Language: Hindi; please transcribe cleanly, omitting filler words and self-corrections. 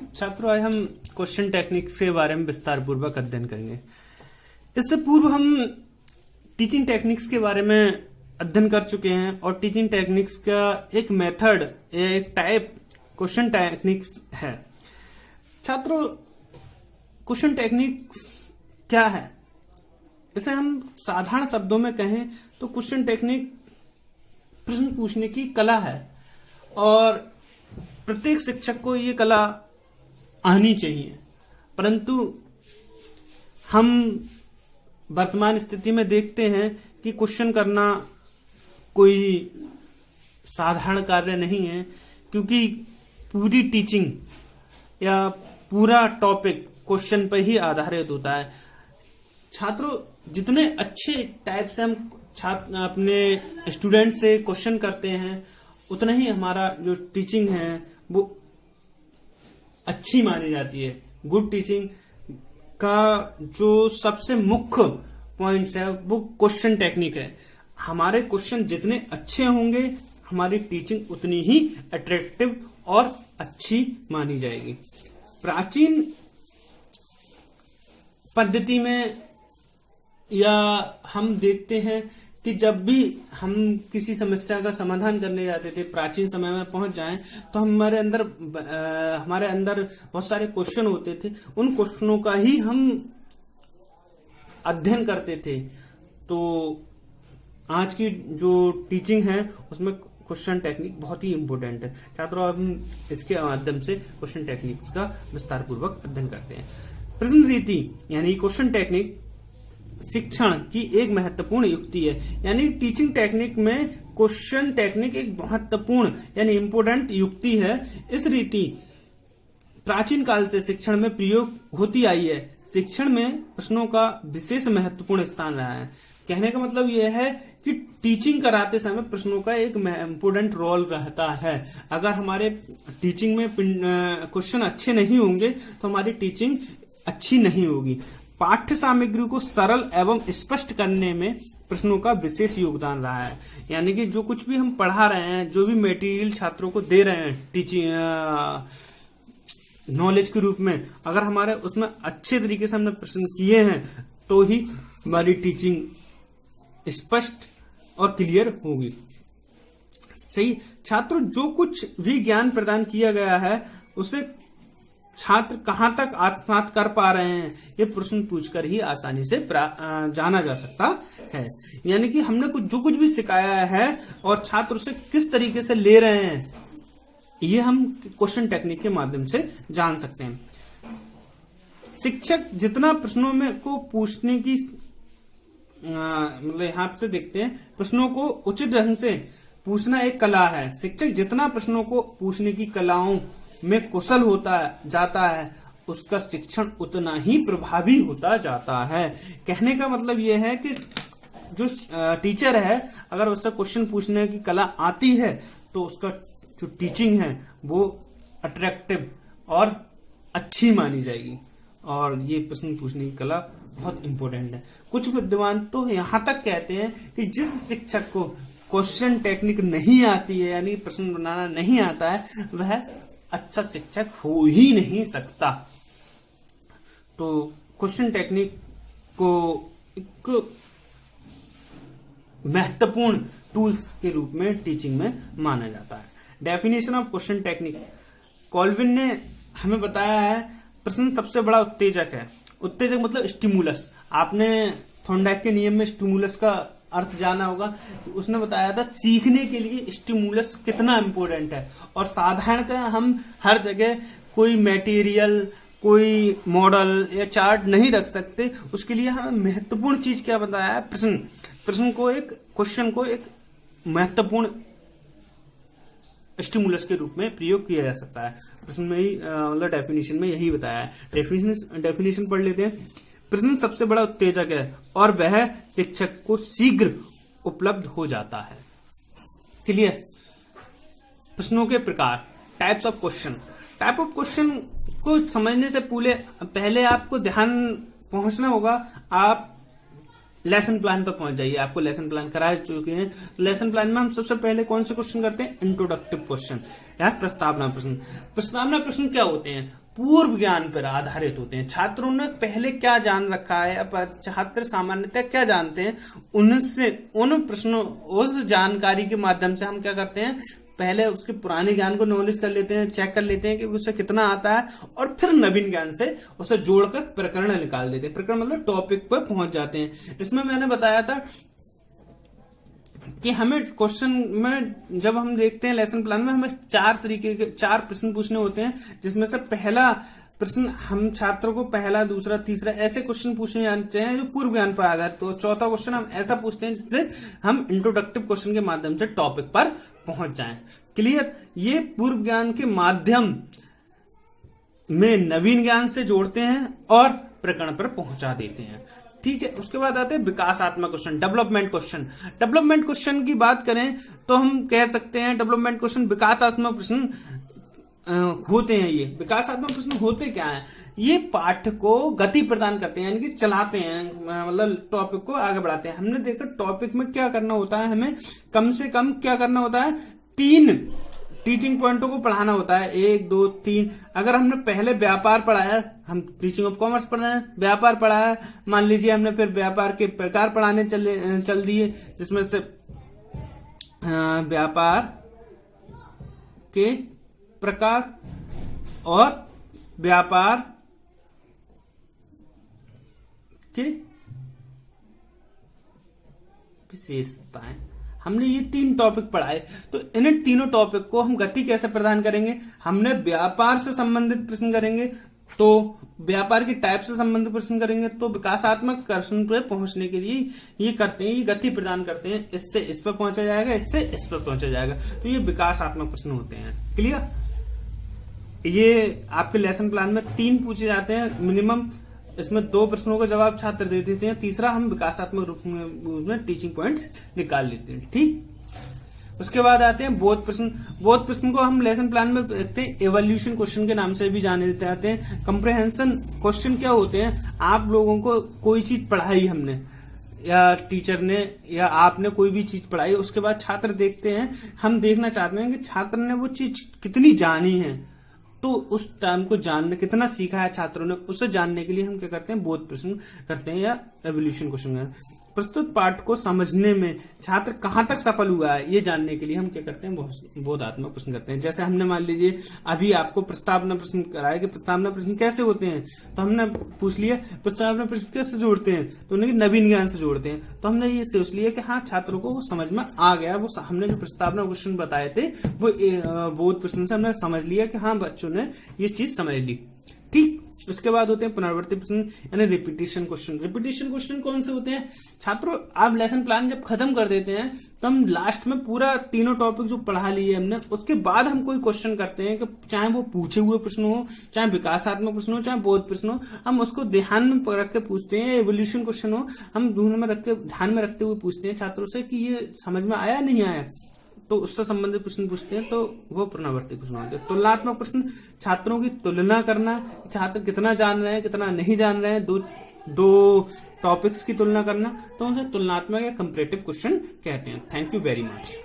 छात्रों, आज हम क्वेश्चन टेक्निक के बारे में विस्तार पूर्वक अध्ययन करेंगे। इससे पूर्व हम टीचिंग टेक्निक्स के बारे में अध्ययन कर चुके हैं और टीचिंग टेक्निक्स का एक मेथड या एक टाइप क्वेश्चन टेक्निक्स है। छात्रों, क्वेश्चन टेक्निक्स क्या है? इसे हम साधारण शब्दों में कहें तो क्वेश्चन टेक्निक प्रश्न पूछने की कला है और प्रत्येक शिक्षक को ये कला आनी चाहिए। परंतु हम वर्तमान स्थिति में देखते हैं कि क्वेश्चन करना कोई साधारण कार्य नहीं है, क्योंकि पूरी टीचिंग या पूरा टॉपिक क्वेश्चन पर ही आधारित होता है। छात्रों, जितने अच्छे टाइप से हम अपने स्टूडेंट से क्वेश्चन करते हैं, उतना ही हमारा जो टीचिंग है वो अच्छी मानी जाती है। गुड टीचिंग का जो सबसे मुख्य पॉइंट्स है वो क्वेश्चन टेक्निक है। हमारे क्वेश्चन जितने अच्छे होंगे, हमारी टीचिंग उतनी ही अट्रैक्टिव और अच्छी मानी जाएगी। प्राचीन पद्धति में या हम देखते हैं कि जब भी हम किसी समस्या का समाधान करने जाते थे, प्राचीन समय में पहुंच जाएं, तो हमारे अंदर बहुत सारे क्वेश्चन होते थे। उन क्वेश्चनों का ही हम अध्ययन करते थे। तो आज की जो टीचिंग है उसमें क्वेश्चन टेक्निक बहुत ही इंपॉर्टेंट है। छात्रों, अब हम इसके माध्यम से क्वेश्चन टेक्निक्स का विस्तार पूर्वक अध्ययन करते हैं। प्रश्न रीति यानी क्वेश्चन टेक्निक शिक्षण की एक महत्वपूर्ण युक्ति है। यानी टीचिंग टेक्निक में क्वेश्चन टेक्निक एक महत्वपूर्ण यानी इंपोर्टेंट युक्ति है। इस रीति प्राचीन काल से शिक्षण में प्रयोग होती आई है। शिक्षण में प्रश्नों का विशेष महत्वपूर्ण स्थान रहा है। कहने का मतलब यह है कि टीचिंग कराते समय प्रश्नों का एक इम्पोर्टेंट रोल रहता है। अगर हमारे टीचिंग में क्वेश्चन अच्छे नहीं होंगे तो हमारी टीचिंग अच्छी नहीं होगी। पाठ्य सामग्री को सरल एवं स्पष्ट करने में प्रश्नों का विशेष योगदान रहा है। यानी कि जो कुछ भी हम पढ़ा रहे हैं, जो भी मटेरियल छात्रों को दे रहे हैं टीचिंग नॉलेज के रूप में, अगर हमारे उसमें अच्छे तरीके से हमने प्रश्न किए हैं तो ही हमारी टीचिंग स्पष्ट और क्लियर होगी। सही छात्रों, जो कुछ भी ज्ञान प्रदान किया गया है उसे छात्र कहां तक आत्मसात कर पा रहे हैं, ये प्रश्न पूछकर ही आसानी से जाना जा सकता है। यानी कि हमने जो कुछ भी सिखाया है और छात्र उसे किस तरीके से ले रहे हैं, ये हम क्वेश्चन टेक्निक के माध्यम से जान सकते हैं। शिक्षक जितना प्रश्नों में को पूछने की मतलब यहाँ से देखते हैं, प्रश्नों को उचित ढंग से पूछना एक कला है। शिक्षक जितना प्रश्नों को पूछने की कलाओं में कुशल होता जाता है, उसका शिक्षण उतना ही प्रभावी होता जाता है। कहने का मतलब यह है कि जो टीचर है, अगर उससे क्वेश्चन पूछने की कला आती है तो उसका जो टीचिंग है वो अट्रैक्टिव और अच्छी मानी जाएगी। और ये प्रश्न पूछने की कला बहुत इंपॉर्टेंट है। कुछ विद्वान तो यहां तक कहते हैं कि जिस शिक्षक को क्वेश्चन टेक्निक नहीं आती है, यानी प्रश्न बनाना नहीं आता है, वह अच्छा शिक्षक हो ही नहीं सकता। तो क्वेश्चन टेक्निक को एक महत्वपूर्ण टूल्स के रूप में टीचिंग में माना जाता है। Definition of question technique, Colvin ने हमें बताया है प्रश्न सबसे बड़ा उत्तेजक है। उत्तेजक मतलब स्टिमुलस। आपने थॉर्नडाइक के नियम में स्टिमुलस का अर्थ जाना होगा। उसने बताया था सीखने के लिए स्टिमुलस कितना इंपॉर्टेंट है। और साधारणतः हम हर जगह कोई मटेरियल, कोई मॉडल या चार्ट नहीं रख सकते। उसके लिए हमें महत्वपूर्ण चीज क्या बताया है? क्वेश्चन को एक महत्वपूर्ण स्टिमुलस के रूप में प्रयोग किया जा सकता है। प्रश्न में ही मतलब डेफिनेशन में यही बताया है। डेफिनेशन पढ़ लेते हैं। प्रश्न सबसे बड़ा उत्तेजक है और वह शिक्षक को शीघ्र उपलब्ध हो जाता है। क्लियर? प्रश्नों के प्रकार, types of question. Type of question को समझने से पहले आपको ध्यान पहुंचना होगा। आप लेसन प्लान पर पहुंच जाइए। आपको लेसन प्लान करा चुके हैं। लेसन प्लान में हम सबसे पहले कौन से क्वेश्चन करते हैं? इंट्रोडक्टिव क्वेश्चन या प्रस्तावना प्रश्न। प्रस्तावना प्रश्न क्या होते हैं? पूर्व ज्ञान पर आधारित होते हैं। छात्रों ने पहले क्या जान रखा है, अब छात्र सामान्यतः क्या जानते हैं, उनसे उन प्रश्नों उस जानकारी के माध्यम से हम क्या करते हैं, पहले उसके पुराने ज्ञान को नॉलेज कर लेते हैं, चेक कर लेते हैं कि उससे कितना आता है, और फिर नवीन ज्ञान से उसे जोड़कर प्रकरण निकाल देते हैं। प्रकरण मतलब टॉपिक पर पहुंच जाते हैं। इसमें मैंने बताया था कि हमें क्वेश्चन में जब हम देखते हैं लेसन प्लान में, हमें 4 तरीके के 4 प्रश्न पूछने होते हैं, जिसमें से पहला प्रश्न हम छात्रों को पहला, दूसरा, तीसरा ऐसे क्वेश्चन पूछने जाने चाहिए जो पूर्व ज्ञान पर आधारित। तो चौथा क्वेश्चन हम ऐसा पूछते हैं जिससे हम इंट्रोडक्टिव क्वेश्चन के माध्यम से टॉपिक पर पहुंच जाएं। क्लियर? ये पूर्व ज्ञान के माध्यम में नवीन ज्ञान से जोड़ते हैं और प्रकरण पर पहुंचा देते हैं। ठीक है, उसके बाद आते हैं विकासात्मक question, development question. Development question की बात करें तो हम कह सकते हैं डेवलपमेंट क्वेश्चन विकासात्मक प्रश्न होते हैं। ये विकासात्मक प्रश्न होते क्या हैं? ये पाठ को गति प्रदान करते हैं, यानी कि चलाते हैं, मतलब टॉपिक को आगे बढ़ाते हैं। हमने देखा टॉपिक में क्या करना होता है, हमें कम से कम क्या करना होता है, 3 टीचिंग पॉइंटों को पढ़ाना होता है, 1, 2, 3। अगर हमने पहले व्यापार पढ़ाया, हम टीचिंग ऑफ कॉमर्स पढ़ रहे हैं, व्यापार पढ़ाया, मान लीजिए हमने फिर व्यापार के प्रकार पढ़ाने चल दिए, जिसमें से व्यापार के प्रकार और व्यापार के विशेषताएं, हमने ये 3 टॉपिक पढ़ाए। तो इन तीनों टॉपिक को हम गति कैसे प्रदान करेंगे? हमने व्यापार से संबंधित प्रश्न करेंगे, तो व्यापार की टाइप से संबंधित प्रश्न करेंगे, तो विकासात्मक प्रश्न पर पहुंचने के लिए ये करते हैं, ये गति प्रदान करते हैं। इससे इस पर पहुंचा जाएगा, इससे इस पर पहुंचा जाएगा, तो ये विकासात्मक प्रश्न होते हैं। क्लियर? ये आपके लेसन प्लान में 3 पूछे जाते हैं मिनिमम। इसमें 2 प्रश्नों का जवाब छात्र दे देते हैं, तीसरा हम विकासात्मक रूप में टीचिंग पॉइंट्स निकाल लेते हैं। ठीक, उसके बाद आते हैं बोध प्रश्न। बोध प्रश्न को हम लेसन प्लान में देखते हैं एवोल्यूशन क्वेश्चन के नाम से भी जाने जाते हैं। कंप्रहेंशन क्वेश्चन क्या होते हैं? आप लोगों को कोई चीज पढ़ाई हमने, या टीचर ने या आपने कोई भी चीज पढ़ाई, उसके बाद छात्र देखते हैं, हम देखना चाहते हैं कि छात्र ने वो चीज कितनी जानी है, तो उस टाइम को जानने, कितना सीखा है छात्रों ने, उसे जानने के लिए हम क्या करते हैं, बोध प्रश्न करते हैं या एवोल्यूशन क्वेश्चन। प्रस्तुत पाठ को समझने में छात्र कहां तक सफल हुआ है, ये जानने के लिए हम क्या करते हैं, बोधात्मक प्रश्न करते हैं। जैसे हमने मान लीजिए अभी आपको प्रस्तावना प्रश्न कराया कि प्रस्तावना प्रश्न कैसे होते हैं, तो हमने पूछ लिया प्रस्तावना प्रश्न कैसे जोड़ते हैं, तो उन्हें नवीन ज्ञान से जोड़ते हैं। तो हमने ये सोच लिया कि हाँ, छात्रों को वो समझ में आ गया, वो हमने जो प्रस्तावना क्वेश्चन बताए थे वो बोध प्रश्न से हमने समझ लिया कि हाँ, बच्चों ने ये चीज समझ ली। ठीक, उसके बाद होते हैं पुनरावृत्ति प्रश्न यानी रिपीटिशन क्वेश्चन। रिपीटिशन क्वेश्चन कौन से होते हैं? छात्रों, आप लेसन प्लान जब खत्म कर देते हैं तो हम लास्ट में पूरा तीनों टॉपिक जो पढ़ा लिए हमने, उसके बाद हम कोई क्वेश्चन करते हैं कि चाहे वो पूछे हुए प्रश्न हो, चाहे विकासात्मक प्रश्न हो, चाहे बोध प्रश्न हो, हम उसको ध्यान में रख के पूछते हैं। एवोल्यूशन क्वेश्चन हो, हम ध्यान में रखते हुए पूछते हैं छात्रों से कि ये समझ में आया नहीं आया, तो उससे संबंधित प्रश्न पूछते हैं, तो वो पुनरावृत्ति प्रश्न होते हैं। तुलनात्मक प्रश्न, छात्रों की तुलना करना, छात्र कितना जान रहे हैं, कितना नहीं जान रहे हैं, दो टॉपिक्स की तुलना करना, तो उसे तुलनात्मक या कंपैरेटिव क्वेश्चन कहते हैं। Thank you very much.